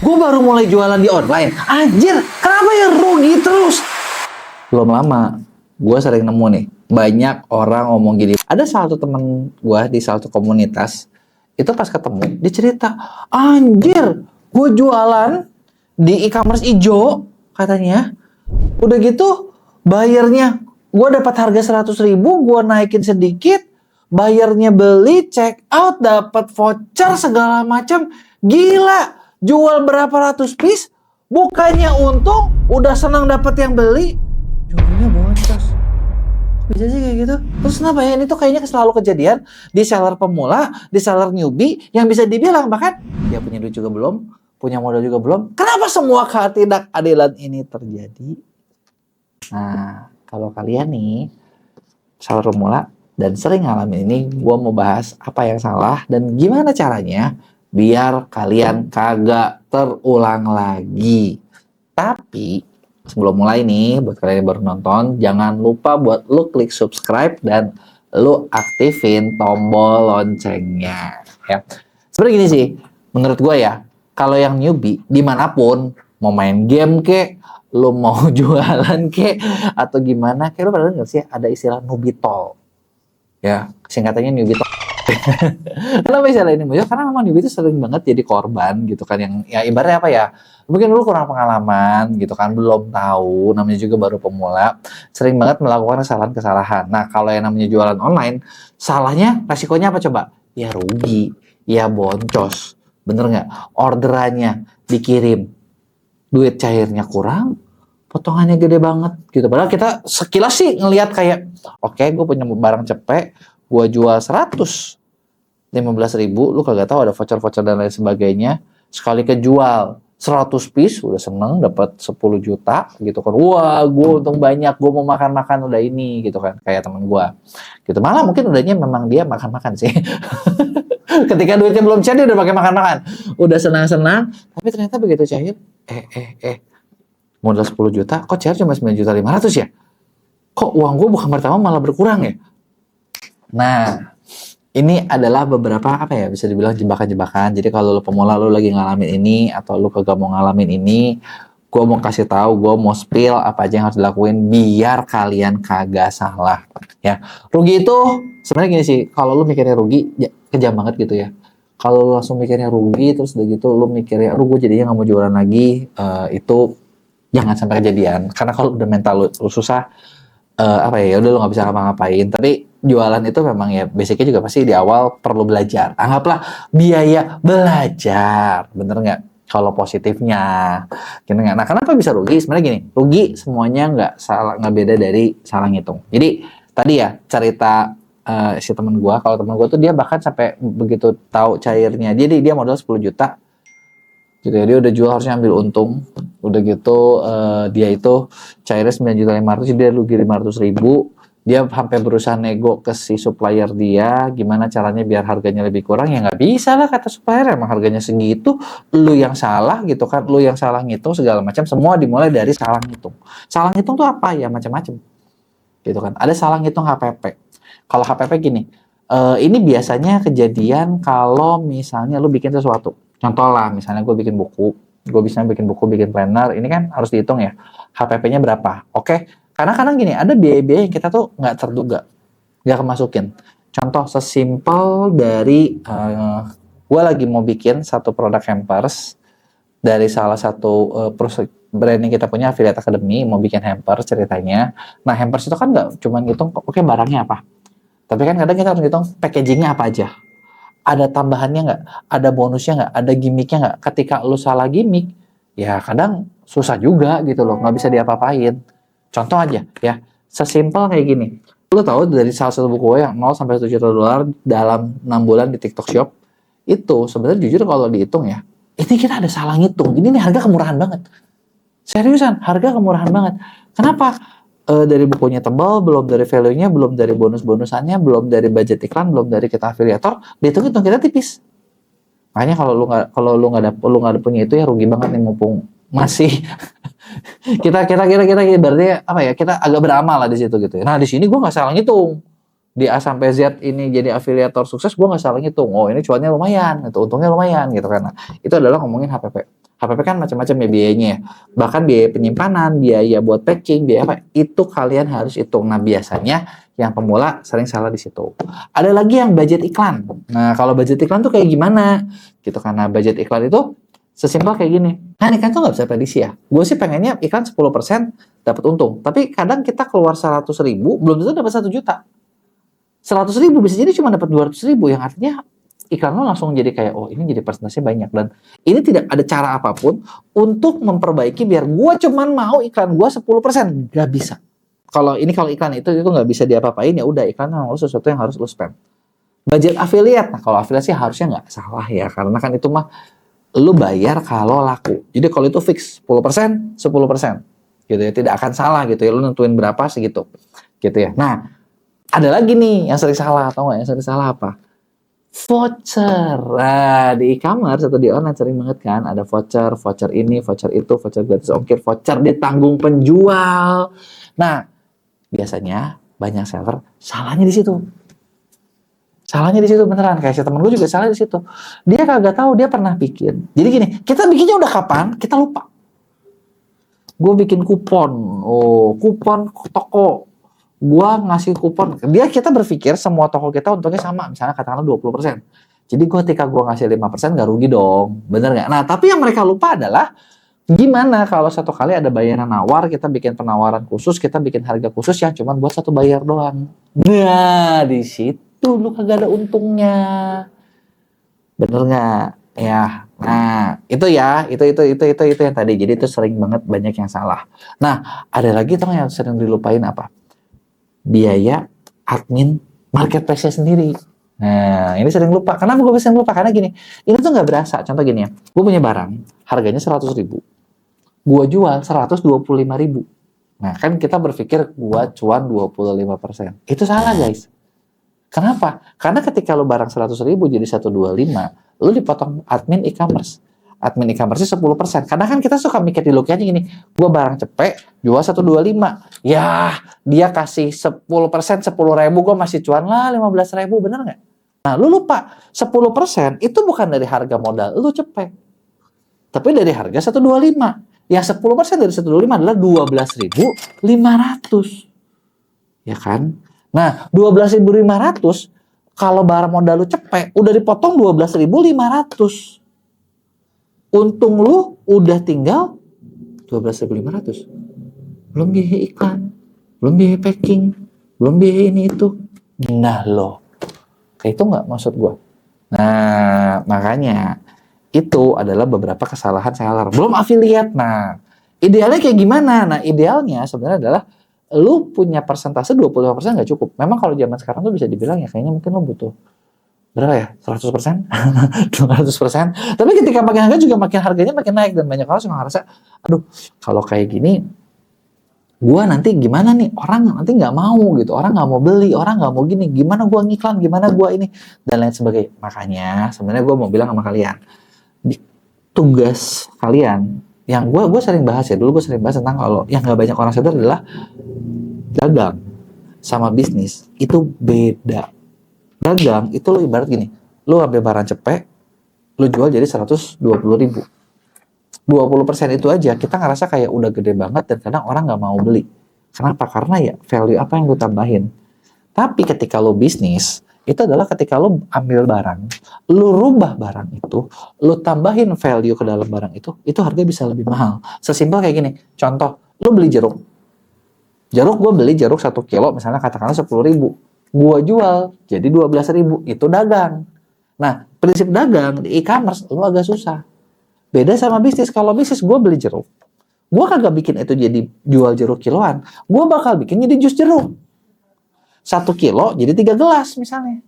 Gue baru mulai jualan di online. Anjir, kenapa ya rugi terus? Belum lama, gue sering nemu nih, banyak orang ngomong gini. Ada salah satu temen gue di salah satu komunitas, itu pas ketemu, dia cerita, anjir, gue jualan di e-commerce ijo, katanya. Udah gitu, bayarnya, gue dapat harga 100.000, gue naikin sedikit, bayarnya beli, check out, dapat voucher, segala macam. Gila, jual berapa ratus piece, bukannya untung, udah senang dapat yang beli, jualnya boncos. Bisa sih kayak gitu. Terus kenapa ya? Ini tuh kayaknya selalu kejadian di seller pemula, di seller newbie, yang bisa dibilang bahkan dia punya duit juga belum, punya modal juga belum. Kenapa semua ketidakadilan ini terjadi? Nah, kalau kalian nih seller pemula dan sering ngalamin ini, gue mau bahas apa yang salah dan gimana caranya biar kalian kagak terulang lagi. Tapi sebelum mulai nih, buat kalian yang baru nonton, jangan lupa buat lu klik subscribe dan lu aktifin tombol loncengnya. Ya. Sebenarnya gini sih, menurut gue ya, kalau yang newbie, dimanapun, mau main game kek, lu mau jualan kek, atau gimana, kayak lu pernah nggak sih ada istilah newbie tol? Ya, singkatannya newbie tol. Kenapa istilah ini muncul? Karena memang newbie itu sering banget jadi korban gitu kan, yang ya ibaratnya apa ya, mungkin lu kurang pengalaman gitu kan, belum tahu, namanya juga baru pemula, sering banget melakukan kesalahan-kesalahan. Nah, kalau yang namanya jualan online, salahnya, resikonya apa coba? Ya rugi, ya boncos, bener nggak? Orderannya dikirim, duit cairnya kurang, potongannya gede banget gitu. Padahal kita sekilas sih ngelihat kayak, oke, gue punya barang cepet, gue jual 115.000, lu kagak tahu ada voucher-voucher dan lain sebagainya. Sekali kejual 100 piece, udah seneng dapat 10 juta gitu kan. Wah, gue untung banyak, gue mau makan-makan udah ini gitu kan. Kayak temen gue. Gitu. Malah mungkin udahnya memang dia makan-makan sih. Ketika duitnya belum cair, dia udah pakai makan-makan. Udah senang-senang, tapi ternyata begitu cair, modal 10 juta, kok cair cuma 9.500.000 ya? Kok uang gue bukan bertambah malah berkurang ya? Nah, ini adalah beberapa apa ya, bisa dibilang jebakan-jebakan. Jadi kalau lu pemula, lu lagi ngalamin ini atau lu kagak mau ngalamin ini, gue mau kasih tahu, gue mau spill apa aja yang harus dilakuin biar kalian kagak salah. Ya, rugi itu sebenarnya gini sih, kalau lu mikirnya rugi, ya, kejam banget gitu ya. Kalau lu langsung mikirnya rugi, terus udah gitu lu mikirnya, gue jadinya nggak mau jualan lagi, itu jangan sampai kejadian. Karena kalau udah mental lu susah, apa ya, udah lu nggak bisa ngapa-ngapain. Tapi jualan itu memang ya basicnya juga pasti di awal perlu belajar. Anggaplah biaya belajar, bener nggak? Kalau positifnya, gitu nggak? Nah, kenapa bisa rugi? Sebenarnya gini, rugi semuanya nggak beda dari salah ngitung. Jadi tadi ya cerita si temen gue, kalau temen gue tuh dia bahkan sampai begitu tahu cairnya, dia modal 10 juta. Gitu ya, dia udah jual harusnya ambil untung, udah gitu dia itu cairnya 9.500.000, dia rugi 500.000, dia sampai berusaha nego ke si supplier dia, gimana caranya biar harganya lebih kurang, ya nggak bisa lah kata supplier, emang harganya segitu, lu yang salah gitu kan, lu yang salah ngitung segala macam, semua dimulai dari salah ngitung. Salah ngitung tuh apa ya, macam-macam gitu kan. Ada salah ngitung HPP. Kalau HPP gini, ini biasanya kejadian kalau misalnya lu bikin sesuatu. Contoh lah, misalnya gue bikin buku, bikin planner, ini kan harus dihitung ya, HPP-nya berapa. Oke, karena kadang gini, ada biaya-biaya yang kita tuh nggak terduga, nggak kemasukin. Contoh sesimpel dari, gue lagi mau bikin satu produk hampers, dari salah satu brand yang kita punya, Affiliate Academy, mau bikin hampers ceritanya. Nah, hampers itu kan nggak cuma ngitung, oke, barangnya apa. Tapi kan kadang kita harus ngitung packagingnya apa aja. Ada tambahannya nggak? Ada bonusnya nggak? Ada gimmicknya nggak? Ketika lu salah gimmick, ya kadang susah juga gitu loh, nggak bisa diapa-apain. Contoh aja ya, sesimpel kayak gini. Lu tahu dari salah satu buku yang 0 sampai 1 juta dolar dalam 6 bulan di TikTok Shop, itu sebenarnya jujur kalau dihitung ya, ini kita ada salah ngitung. Ini nih harga kemurahan banget. Seriusan, harga kemurahan banget. Kenapa? Dari bukunya tebal, belum dari value-nya, belum dari bonus-bonusannya, belum dari budget iklan, belum dari kita afiliator, dihitung-hitung kita tipis. Makanya kalau lu nggak punya itu ya rugi banget nih, mumpung masih kita berarti apa ya, kita agak beramal lah di situ gitu. Nah, di sini gue nggak salah ngitung. Di A sampai Z ini jadi afiliator sukses, gue nggak salah ngitung. Oh, ini cuannya lumayan, itu untungnya lumayan gitu kan. Nah, itu adalah ngomongin HPP. HPP kan macam-macam ya biayanya ya. Bahkan biaya penyimpanan, biaya buat packing, biaya apa, itu kalian harus hitung. Nah, biasanya yang pemula sering salah di situ. Ada lagi yang budget iklan. Nah, kalau budget iklan tuh kayak gimana? Gitu, karena budget iklan itu sesimpel kayak gini. Kan iklan tuh nggak bisa prediksi ya. Gue sih pengennya iklan 10% dapat untung. Tapi kadang kita keluar 100.000, belum tentu dapat 1 juta. 100.000 bisa jadi cuma dapat 200.000, yang artinya iklan lo langsung jadi kayak, oh ini jadi persentasenya banyak. Dan ini tidak ada cara apapun untuk memperbaiki biar gue cuman mau iklan gue 10%. Gak bisa. Kalau iklan itu nggak bisa diapa-apain, ya udah, iklan memang sesuatu yang harus lo spend. Budget affiliate. Nah, kalau affiliate sih harusnya nggak salah ya. Karena kan itu mah lo bayar kalau laku. Jadi kalau itu fix 10%, 10%. Gitu ya. Tidak akan salah gitu ya. Lo nentuin berapa segitu. Gitu ya. Nah, ada lagi nih yang sering salah. Tau nggak yang sering salah apa? Voucher. Nah, di e-commerce atau di online sering banget kan ada voucher, voucher ini, voucher itu, voucher gratis ongkir, voucher ditanggung penjual. Nah, biasanya banyak seller salahnya di situ. Salahnya di situ beneran. Kayak si temen gue juga salah di situ. Dia kagak tahu, dia pernah bikin. Jadi gini, kita bikinnya udah kapan? Kita lupa. Gue bikin kupon. Oh, kupon toko. Gua ngasih kupon, kita berpikir semua toko kita untungnya sama, misalnya katakanlah 20%. Jadi ketika gua ngasih 5% gak rugi dong, bener nggak? Nah, tapi yang mereka lupa adalah gimana kalau satu kali ada bayaran nawar, kita bikin penawaran khusus, kita bikin harga khusus yang cuma buat satu bayar doang. Nah, di situ lu kagak ada untungnya, bener nggak? Ya, nah itu ya, itu yang tadi. Jadi itu sering banget banyak yang salah. Nah, ada lagi tuh yang sering dilupain apa? Biaya admin marketplace-nya sendiri. Nah, ini sering lupa. Kenapa gue sering lupa? Karena gini, ini tuh nggak berasa. Contoh gini ya, gue punya barang, harganya 100.000. Gue jual 125.000. Nah, kan kita berpikir gue cuan 25%. Itu salah, guys. Kenapa? Karena ketika lo barang 100.000 jadi 125, lo dipotong admin e-commerce. Admin e-commerce 10%. Karena kan kita suka mikir di logikanya gini, gue barang cepet, jual 125. Ya, dia kasih 10%, 10.000, gue masih cuan lah 15.000, bener nggak? Nah, lu lupa, 10% itu bukan dari harga modal lu cepet. Tapi dari harga 125. Yang 10% dari 125 adalah 12.500. Ya kan? Nah, 12.500, kalau barang modal lu cepet, udah dipotong 12.500. Untung lu udah tinggal 12.500. Belum biaya iklan, belum biaya packing, belum biaya ini itu. Nah lo, kayak itu nggak maksud gue. Nah, makanya itu adalah beberapa kesalahan seller. Belum affiliate. Nah, idealnya kayak gimana? Nah, idealnya sebenarnya adalah lu punya persentase 25% nggak cukup. Memang kalau zaman sekarang tuh bisa dibilang ya kayaknya mungkin lu butuh berapa ya? 100%? 200%? Tapi ketika makin harga juga makin harganya makin naik, dan banyak orang suka ngerasa, aduh, kalau kayak gini gua nanti gimana nih? Orang nanti nggak mau gitu, orang nggak mau beli, orang nggak mau gini, gimana gua ngiklan, gimana gua ini, dan lain sebagainya. Makanya sebenarnya gua mau bilang sama kalian, tugas kalian yang gue sering bahas ya, dulu gue sering bahas tentang kalau yang nggak banyak orang sadar adalah dagang sama bisnis itu beda. Dagang itu lo ibarat gini, lo ambil barang cepet, lo jual jadi 120.000. 20% itu aja kita ngerasa kayak udah gede banget, dan kadang orang nggak mau beli. Kenapa? Karena ya value apa yang lo tambahin. Tapi ketika lo bisnis, itu adalah ketika lo ambil barang, lo rubah barang itu, lo tambahin value ke dalam barang itu harga bisa lebih mahal. Sesimpel kayak gini, contoh, lo beli jeruk. Gue beli jeruk 1 kilo, misalnya katakanlah 10.000. Gue jual jadi 12.000, itu dagang. Nah, prinsip dagang di e-commerce lo agak susah. Beda sama bisnis. Kalau bisnis gue beli jeruk, gue kagak bikin itu jadi jual jeruk kiloan, gue bakal bikin jadi jus jeruk. 1 kilo jadi 3 gelas misalnya.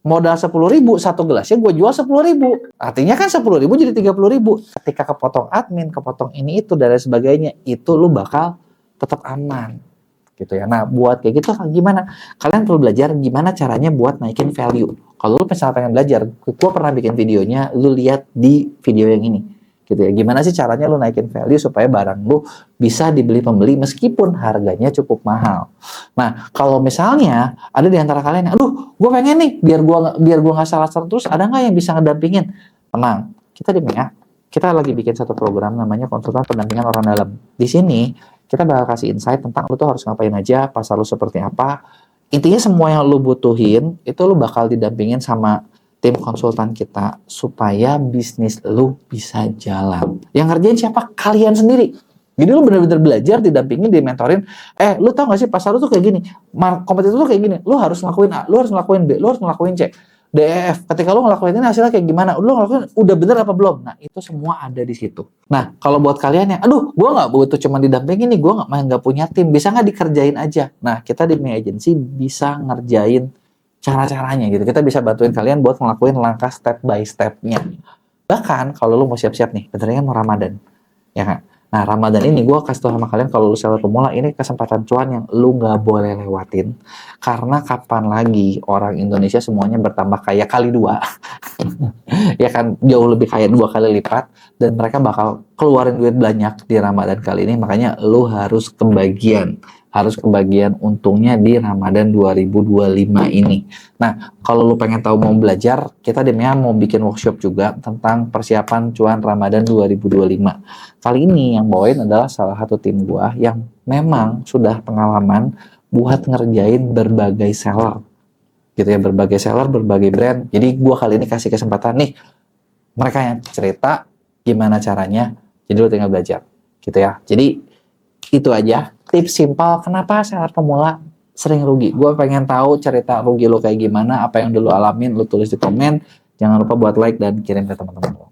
Modal 10.000, 1 gelasnya gue jual 10.000. Artinya kan 10.000 jadi 30.000. Ketika kepotong admin, kepotong ini itu dan sebagainya, itu lu bakal tetap aman. Gitu ya. Nah, buat kayak gitu gimana? Kalian perlu belajar gimana caranya buat naikin value. Kalau lu misalnya pengen belajar, gue pernah bikin videonya, lu lihat di video yang ini. Gitu ya. Gimana sih caranya lu naikin value supaya barang lu bisa dibeli pembeli meskipun harganya cukup mahal. Nah, kalau misalnya ada di antara kalian yang, aduh, gue pengen nih biar gue nggak salah terus, ada nggak yang bisa ngedampingin? Tenang, kita diem ya. kita lagi bikin satu program namanya konsultan pendampingan orang dalam. Di sini kita bakal kasih insight tentang lu tuh harus ngapain aja, pasar lu seperti apa. Intinya semua yang lu butuhin itu lu bakal didampingin sama tim konsultan kita supaya bisnis lu bisa jalan. Yang ngerjain siapa? Kalian sendiri. Jadi lu benar-benar belajar, didampingin, dimentorin. Lu tau gak sih pasar lu tuh kayak gini, kompetitor tuh kayak gini. Lu harus ngelakuin A, lu harus ngelakuin B, lu harus ngelakuin C, D, E, F. Ketika lu ngelakuin ini hasilnya kayak gimana? Lu ngelakuin udah bener apa belum? Nah itu semua ada di situ. Nah kalau buat kalian yang, aduh, gue nggak butuh cuma didampingin nih, gue nggak punya tim, bisa nggak dikerjain aja? Nah kita di My Agency bisa ngerjain cara-caranya gitu. Kita bisa bantuin kalian buat ngelakuin langkah step by step-nya. Bahkan kalau lu mau siap-siap nih, bentar kan mau Ramadan, ya kan? Nah, Ramadan ini gue kasih tau sama kalian kalau lu seller pemula, ini kesempatan cuan yang lu nggak boleh lewatin. Karena kapan lagi orang Indonesia semuanya bertambah kaya kali 2. Ya kan, jauh lebih kaya 2 kali lipat. Dan mereka bakal keluarin duit banyak di Ramadan kali ini. Makanya lu harus kebagian untungnya di Ramadan 2025 ini. Nah, kalau lu pengen tahu mau belajar, kita di MEA mau bikin workshop juga tentang persiapan cuan Ramadan 2025. Kali ini yang bawain adalah salah satu tim gua yang memang sudah pengalaman buat ngerjain berbagai seller. Gitu ya, berbagai seller, berbagai brand. Jadi gua kali ini kasih kesempatan nih, mereka yang cerita gimana caranya, jadi lu tinggal belajar. Gitu ya. Jadi itu aja tips simpel kenapa seller pemula sering rugi. Gue pengen tahu cerita rugi lo kayak gimana, apa yang dulu alamin, lo tulis di komen. Jangan lupa buat like dan kirim ke teman-teman lo.